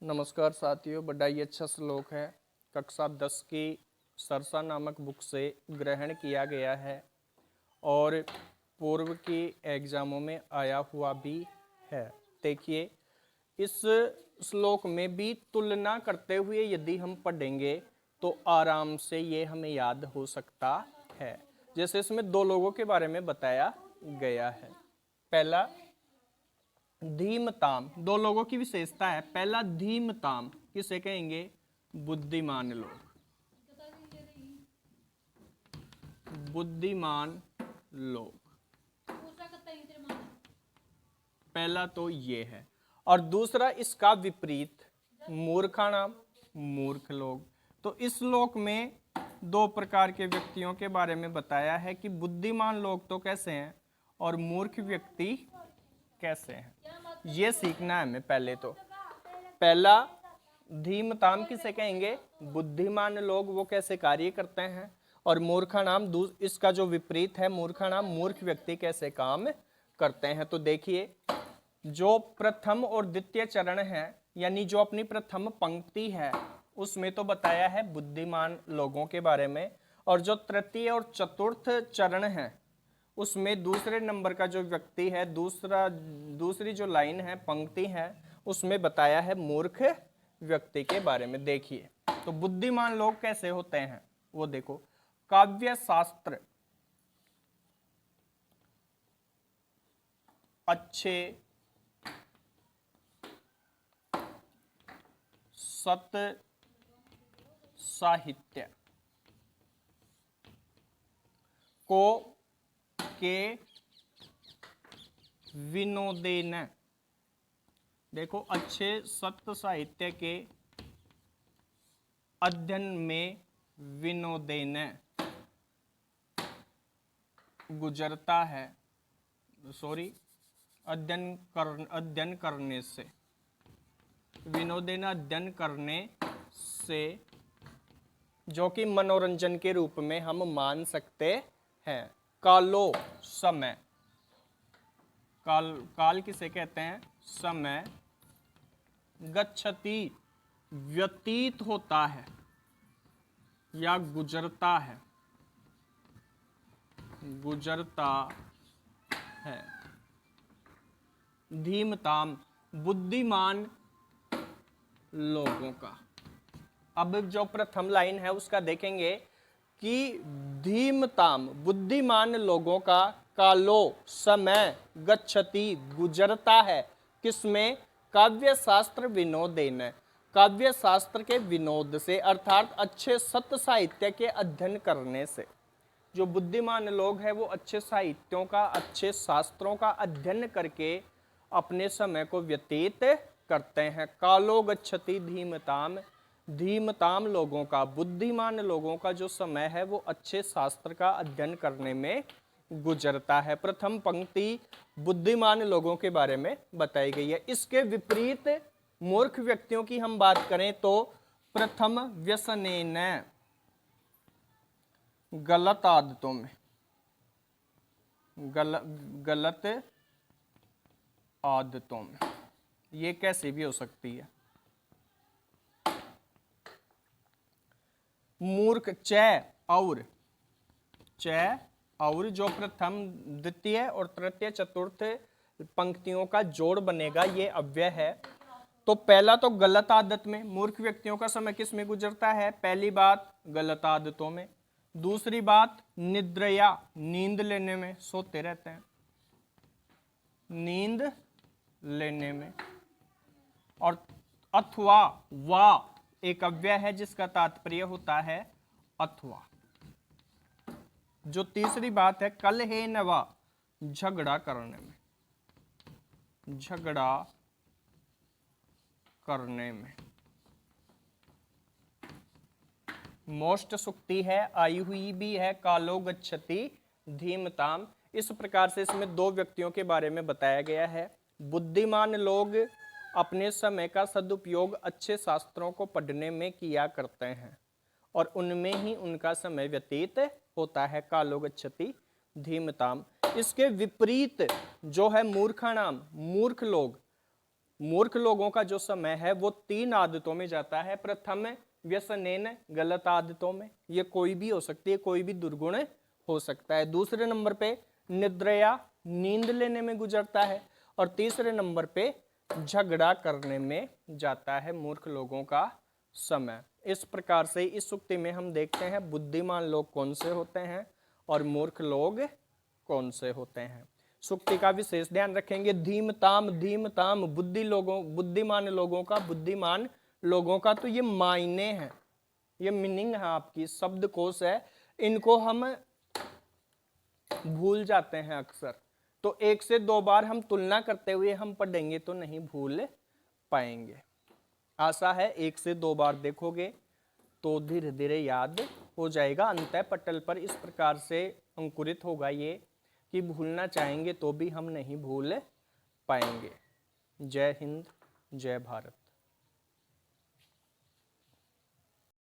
नमस्कार साथियों, बड़ा ही अच्छा श्लोक है। कक्षा 10 की सरसा नामक बुक से ग्रहण किया गया है और पूर्व की एग्जामों में आया हुआ भी है। देखिए, इस श्लोक में भी तुलना करते हुए यदि हम पढ़ेंगे तो आराम से ये हमें याद हो सकता है। जैसे इसमें दो लोगों के बारे में बताया गया है। पहला धीमताम, दो लोगों की विशेषता है। पहला धीमताम, किसे कहेंगे? बुद्धिमान लोग। बुद्धिमान लोग, पहला तो ये है। और दूसरा इसका विपरीत मूर्खाणाम, मूर्ख लोग। तो इस श्लोक में दो प्रकार के व्यक्तियों के बारे में बताया है कि बुद्धिमान लोग तो कैसे हैं और मूर्ख व्यक्ति कैसे हैं। ये सीखना है हमें पहले तो। पहला धीमताम किसे कहेंगे? बुद्धिमान लोग, वो कैसे कार्य करते हैं। और मूर्खाणाम, इसका जो विपरीत है मूर्खाणाम, मूर्ख व्यक्ति कैसे काम करते हैं। तो देखिए, जो प्रथम और द्वितीय चरण है, यानी जो अपनी प्रथम पंक्ति है, उसमें तो बताया है बुद्धिमान लोगों के बारे में। और जो तृतीय और चतुर्थ चरण है, उसमें दूसरे नंबर का जो व्यक्ति है, दूसरी जो लाइन है, पंक्ति है, उसमें बताया है मूर्ख व्यक्ति के बारे में। देखिए, तो बुद्धिमान लोग कैसे होते हैं वो देखो। काव्य शास्त्र अच्छे सत साहित्य को के विनोदेन, देखो, अच्छे सत्य साहित्य के अध्ययन में विनोदेन गुजरता है। अध्ययन करने से, विनोदेन अध्ययन करने से, जो कि मनोरंजन के रूप में हम मान सकते हैं। कालो समय, काल किसे कहते हैं? समय। गच्छति, व्यतीत होता है या गुजरता है, गुजरता है। धीमताम, बुद्धिमान लोगों का। अब जो प्रथम लाइन है उसका देखेंगे कि धीमताम, बुद्धिमान लोगों का, कालो समय, गच्छति, गुजरता है, किसमें? काव्य शास्त्र विनोदेन, काव्य शास्त्र के विनोद से, अर्थात अच्छे सत्य साहित्य के अध्ययन करने से। जो बुद्धिमान लोग हैं वो अच्छे साहित्यों का, अच्छे शास्त्रों का अध्ययन करके अपने समय को व्यतीत करते हैं। कालो गच्छति धीमताम, धीमताम लोगों का, बुद्धिमान लोगों का जो समय है वो अच्छे शास्त्र का अध्ययन करने में गुजरता है। प्रथम पंक्ति बुद्धिमान लोगों के बारे में बताई गई है। इसके विपरीत मूर्ख व्यक्तियों की हम बात करें तो प्रथम व्यसनेन, गलत आदतों में, गलत आदतों में। ये कैसे भी हो सकती है। मूर्ख, चय और जो प्रथम, द्वितीय और तृतीय चतुर्थ पंक्तियों का जोड़ बनेगा, ये अव्यय है। तो पहला तो गलत आदत में, मूर्ख व्यक्तियों का समय किस में गुजरता है? पहली बात गलत आदतों में। दूसरी बात निद्रया, नींद लेने में, सोते रहते हैं, नींद लेने में। और अथवा, वा एक अव्यय है जिसका तात्पर्य होता है अथवा। जो तीसरी बात है कलहेन वा, झगड़ा करने में, झगड़ा करने में। मोस्ट सुक्ति है, आई हुई भी है, कालो गच्छति धीमताम। इस प्रकार से इसमें दो व्यक्तियों के बारे में बताया गया है। बुद्धिमान लोग अपने समय का सदुपयोग अच्छे शास्त्रों को पढ़ने में किया करते हैं और उनमें ही उनका समय व्यतीत होता है। कालो गच्छति धीमताम। इसके विपरीत जो है मूर्खाणाम, मूर्ख लोग, मूर्ख लोगों का जो समय है वो 3 आदतों में जाता है। प्रथम व्यसनेन, गलत आदतों में, ये कोई भी हो सकती है, कोई भी दुर्गुण हो सकता है। दूसरे नंबर पे निद्रया, नींद लेने में गुजरता है। और तीसरे नंबर पे झगड़ा करने में जाता है मूर्ख लोगों का समय। इस प्रकार से इस उक्ति में हम देखते हैं बुद्धिमान लोग कौन से होते हैं और मूर्ख लोग कौन से होते हैं। सुक्ति का विशेष ध्यान रखेंगे। धीमताम, धीमताम बुद्धिमान लोगों का तो ये मायने हैं, ये मीनिंग है, आपकी शब्दकोश है, इनको हम भूल जाते हैं अक्सर। तो 1 से 2 बार हम तुलना करते हुए हम पढ़ेंगे तो नहीं भूल पाएंगे। आशा है 1 से 2 बार देखोगे तो धीरे धीरे याद हो जाएगा। अंतः पटल पर इस प्रकार से अंकुरित होगा ये कि भूलना चाहेंगे तो भी हम नहीं भूल पाएंगे। जय हिंद, जय भारत।